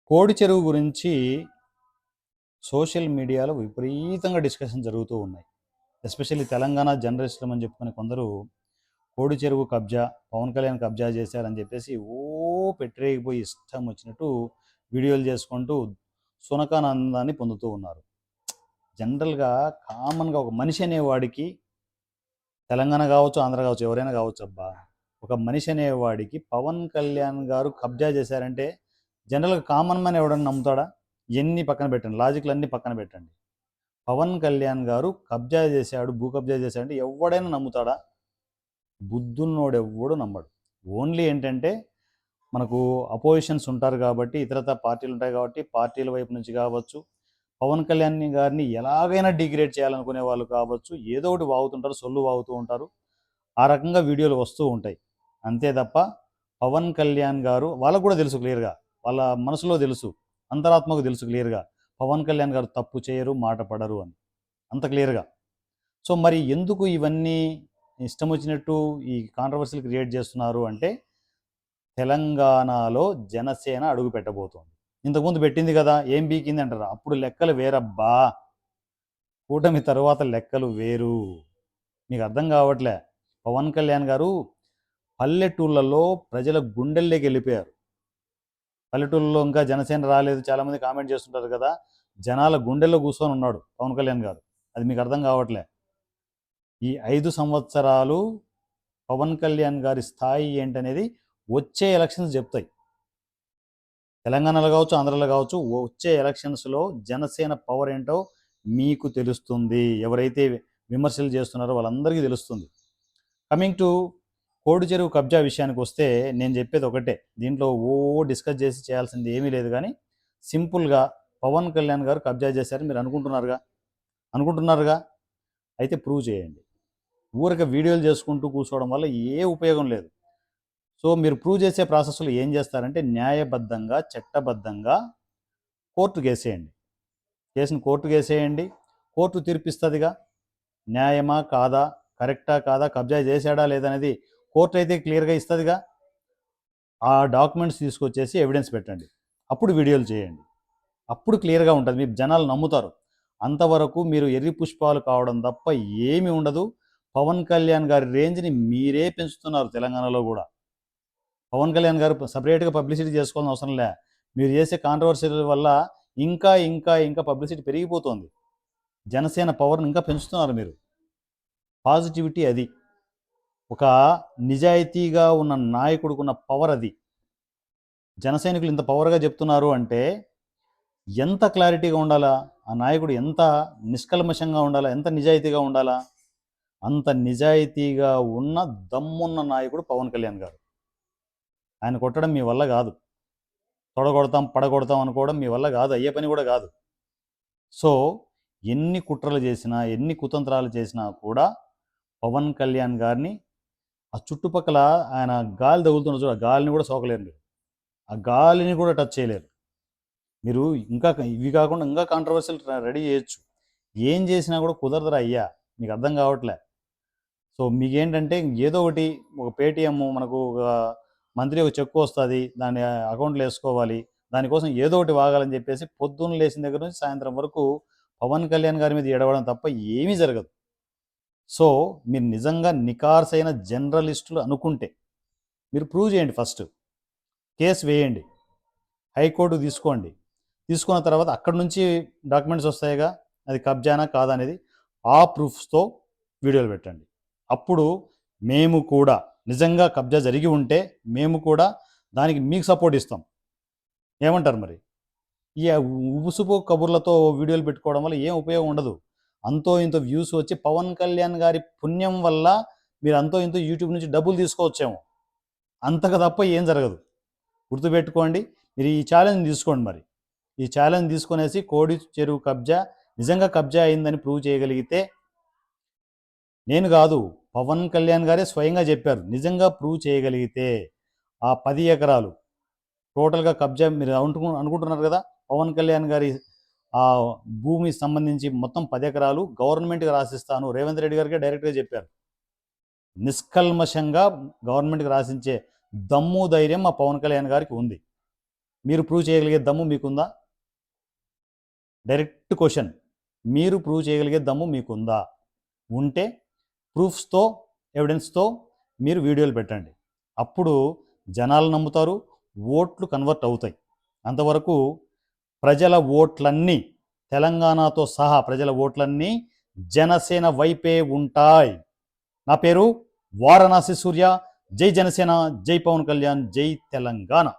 కోడి చెరువు గురించి సోషల్ మీడియాలో విపరీతంగా డిస్కషన్ జరుగుతూ ఉన్నాయి. ఎస్పెషల్లీ తెలంగాణ జర్నలిస్టులు అని చెప్పుకునే కొందరు కోడి చెరువు కబ్జా, పవన్ కళ్యాణ్ కబ్జా చేశారని చెప్పేసి పెట్టరేగిపోయి ఇష్టం వచ్చినట్టు వీడియోలు చేసుకుంటూ సునకానందాన్ని పొందుతూ ఉన్నారు. జనరల్గా కామన్గా ఒక మనిషి అనేవాడికి, తెలంగాణ కావచ్చు, ఆంధ్ర కావచ్చు, ఎవరైనా కావచ్చు అబ్బా, ఒక మనిషి అనేవాడికి పవన్ కళ్యాణ్ గారు కబ్జా చేశారంటే జనరల్గా కామన్ మ్యాన్ ఎవడన్నా నమ్ముతాడా? ఎన్ని పక్కన పెట్టండి, లాజిక్లు అన్నీ పక్కన పెట్టండి. పవన్ కళ్యాణ్ గారు కబ్జా చేశాడు, భూ కబ్జా చేశాడంటే ఎవడైనా నమ్ముతాడా? బుద్ధున్నోడెవ్వడు నమ్మడు. ఓన్లీ ఏంటంటే మనకు అపోజిషన్స్ ఉంటారు కాబట్టి, ఇతరత పార్టీలు ఉంటాయి కాబట్టి, పార్టీల వైపు నుంచి కావచ్చు, పవన్ కళ్యాణ్ గారిని ఎలాగైనా డిగ్రేడ్ చేయాలనుకునే వాళ్ళు కావచ్చు, ఏదో ఒకటి వాగుతుంటారు, సొల్లు వాగుతూ ఉంటారు. ఆ రకంగా వీడియోలు వస్తూ ఉంటాయి. అంతే తప్ప పవన్ కళ్యాణ్ గారు వాళ్ళకు కూడా తెలుసు క్లియర్గా, వాళ్ళ మనసులో తెలుసు, అంతరాత్మకు తెలుసు క్లియర్గా, పవన్ కళ్యాణ్ గారు తప్పు చేయరు, మాట పడరు అని అంత క్లియర్గా. సో మరి ఎందుకు ఇవన్నీ ఇష్టం వచ్చినట్టు ఈ కాంట్రవర్సీలు క్రియేట్ చేస్తున్నారు అంటే, తెలంగాణలో జనసేన అడుగు పెట్టబోతోంది. ఇంతకుముందు పెట్టింది కదా, ఏం బీకింది అంటారు. అప్పుడు లెక్కలు వేరబ్బా, కూటమి తరువాత లెక్కలు వేరు. మీకు అర్థం కావట్లే. పవన్ కళ్యాణ్ గారు పల్లెటూళ్ళలో ప్రజల గుండెల్లోకి వెళ్ళిపోయారు. పల్లెటూళ్ళలో ఇంకా జనసేన రాలేదు, చాలామంది కామెంట్ చేస్తుంటారు కదా. జనాల గుండెల్లో కూర్చొని ఉన్నాడు పవన్ కళ్యాణ్ గారు. అది మీకు అర్థం కావట్లే. ఈ 5 సంవత్సరాలు పవన్ కళ్యాణ్ గారి స్థాయి ఏంటనేది వచ్చే ఎలక్షన్స్ చెప్తాయి. తెలంగాణలో కావచ్చు, ఆంధ్రలో కావచ్చు, వచ్చే ఎలక్షన్స్లో జనసేన పవర్ ఏంటో మీకు తెలుస్తుంది. ఎవరైతే విమర్శలు చేస్తున్నారో వాళ్ళందరికీ తెలుస్తుంది. కమింగ్ టు కోడి చెరువు కబ్జా విషయానికి వస్తే నేను చెప్పేది ఒకటే. దీంట్లో డిస్కస్ చేసి చేయాల్సింది ఏమీ లేదు. కానీ సింపుల్గా పవన్ కళ్యాణ్ గారు కబ్జా చేశారని మీరు అనుకుంటున్నారుగా. అయితే ప్రూవ్ చేయండి. ఊరిక వీడియోలు చేసుకుంటూ కూర్చోవడం వల్ల ఏ ఉపయోగం లేదు. సో మీరు ప్రూవ్ చేసే ప్రాసెస్లో ఏం చేస్తారంటే, న్యాయబద్ధంగా, చట్టబద్ధంగా కోర్టుకు వేసేయండి. కేసును కోర్టుకు వేసేయండి. కోర్టు తీర్పిస్తుందిగా, న్యాయమా కాదా, కరెక్టా కాదా, కబ్జా చేశాడా లేదనేది కోర్టు అయితే క్లియర్గా ఇస్తుందిగా. ఆ డాక్యుమెంట్స్ తీసుకొచ్చేసి ఎవిడెన్స్ పెట్టండి. అప్పుడు వీడియోలు చేయండి. అప్పుడు క్లియర్గా ఉంటుంది, మీ జనాలు నమ్ముతారు. అంతవరకు మీరు ఎర్రి పుష్పాలు కావడం తప్ప ఏమీ ఉండదు. పవన్ కళ్యాణ్ గారి రేంజ్ని మీరే పెంచుతున్నారు. తెలంగాణలో కూడా పవన్ కళ్యాణ్ గారు సపరేట్గా పబ్లిసిటీ చేసుకోవాల్సిన అవసరం లే. మీరు చేసే కాంట్రవర్సీల వల్ల ఇంకా ఇంకా ఇంకా పబ్లిసిటీ పెరిగిపోతుంది. జనసేన పవర్ని ఇంకా పెంచుతున్నారు మీరు. పాజిటివిటీ అది. ఒక నిజాయితీగా ఉన్న నాయకుడుకున్న పవర్ అది. జనసైనికులు ఇంత పవర్గా చెప్తున్నారు అంటే ఎంత క్లారిటీగా ఉండాలా, ఆ నాయకుడు ఎంత నిష్కల్మషంగా ఉండాలా, ఎంత నిజాయితీగా ఉండాలా. అంత నిజాయితీగా ఉన్న దమ్మున్న నాయకుడు పవన్ కళ్యాణ్ గారు. ఆయన కొట్టడం మీ వల్ల కాదు, తొడగొడతాం పడగొడతాం అనుకోవడం మీ వల్ల కాదు, అయ్యే పని కూడా కాదు. సో ఎన్ని కుట్రలు చేసినా, ఎన్ని కుతంత్రాలు చేసినా కూడా పవన్ కళ్యాణ్ గారిని ఆ చుట్టుపక్కల ఆయన గాలి తగులుతున్న చూడ, గాలిని కూడా సోకలేరు మీరు. ఆ గాలిని కూడా టచ్ చేయలేరు మీరు. ఇంకా ఇవి కాకుండా ఇంకా కాంట్రవర్సీలు రెడీ చేయొచ్చు. ఏం చేసినా కూడా కుదరదురా అయ్యా, మీకు అర్థం కావట్లే. సో మీకేంటంటే ఏదో ఒకటి, ఒక పేటిఎం, మనకు ఒక మంత్లీ ఒక చెక్కు వస్తుంది, దాన్ని అకౌంట్లో వేసుకోవాలి, దానికోసం ఏదో ఒకటి వాగాలని చెప్పేసి పొద్దున్న లేచిన దగ్గర నుంచి సాయంత్రం వరకు పవన్ కళ్యాణ్ గారి మీద ఏడవడం తప్ప ఏమీ జరగదు. సో మీరు నిజంగా నికార్సైన జర్నలిస్టులు అనుకుంటే మీరు ప్రూవ్ చేయండి. ఫస్ట్ కేసు వేయండి, హైకోర్టు తీసుకోండి. తీసుకున్న తర్వాత అక్కడి నుంచి డాక్యుమెంట్స్ వస్తాయిగా, అది కబ్జానా కాదా అనేది. ఆ ప్రూఫ్స్తో వీడియోలు పెట్టండి. అప్పుడు మేము కూడా నిజంగా కబ్జా జరిగి ఉంటే మేము కూడా దానికి మీకు సపోర్ట్ ఇస్తాం. ఏమంటారు మరి? ఈ ఉబుసుపు కబుర్లతో వీడియోలు పెట్టుకోవడం వల్ల ఏం ఉపయోగం ఉండదు. అంతో ఇంతో వ్యూస్ వచ్చి పవన్ కళ్యాణ్ గారి పుణ్యం వల్ల మీరు అంతో ఇంతో యూట్యూబ్ నుంచి డబ్బులు తీసుకోవచ్చేమో, అంతకు తప్ప ఏం జరగదు. గుర్తుపెట్టుకోండి. మీరు ఈ ఛాలెంజ్ తీసుకోండి. మరి ఈ ఛాలెంజ్ తీసుకునేసి కోడి చెరువు కబ్జా నిజంగా కబ్జా అయిందని ప్రూవ్ చేయగలిగితే, నేను కాదు పవన్ కళ్యాణ్ గారే స్వయంగా చెప్పారు, నిజంగా ప్రూవ్ చేయగలిగితే ఆ 10 ఎకరాలు టోటల్గా కబ్జా మీరు అనుకుంటున్నారు కదా, పవన్ కళ్యాణ్ గారి ఆ భూమికి సంబంధించి మొత్తం 10 ఎకరాలు గవర్నమెంట్కి రాసిస్తాను, రేవంత్ రెడ్డి గారికి డైరెక్ట్గా చెప్పారు. నిష్కల్మషంగా గవర్నమెంట్కి రాసించే దమ్ము ధైర్యం మా పవన్ కళ్యాణ్ గారికి ఉంది. మీరు ప్రూవ్ చేయగలిగే దమ్ము మీకుందా? Direct question. మీరు ప్రూవ్ చేయగలిగే దమ్ము మీకుందా? ఉంటే ప్రూఫ్స్తో, ఎవిడెన్స్తో మీరు వీడియోలు పెట్టండి. అప్పుడు జనాలు నమ్ముతారు, ఓట్లు కన్వర్ట్ అవుతాయి. అంతవరకు ప్రజల ఓట్లన్నీ, తెలంగాణతో సహా ప్రజల ఓట్లన్నీ జనసేన వైపే ఉంటాయి. నా పేరు వారణాసి సూర్య. జై జనసేన, జై పవన్ కళ్యాణ్, జై తెలంగాణ.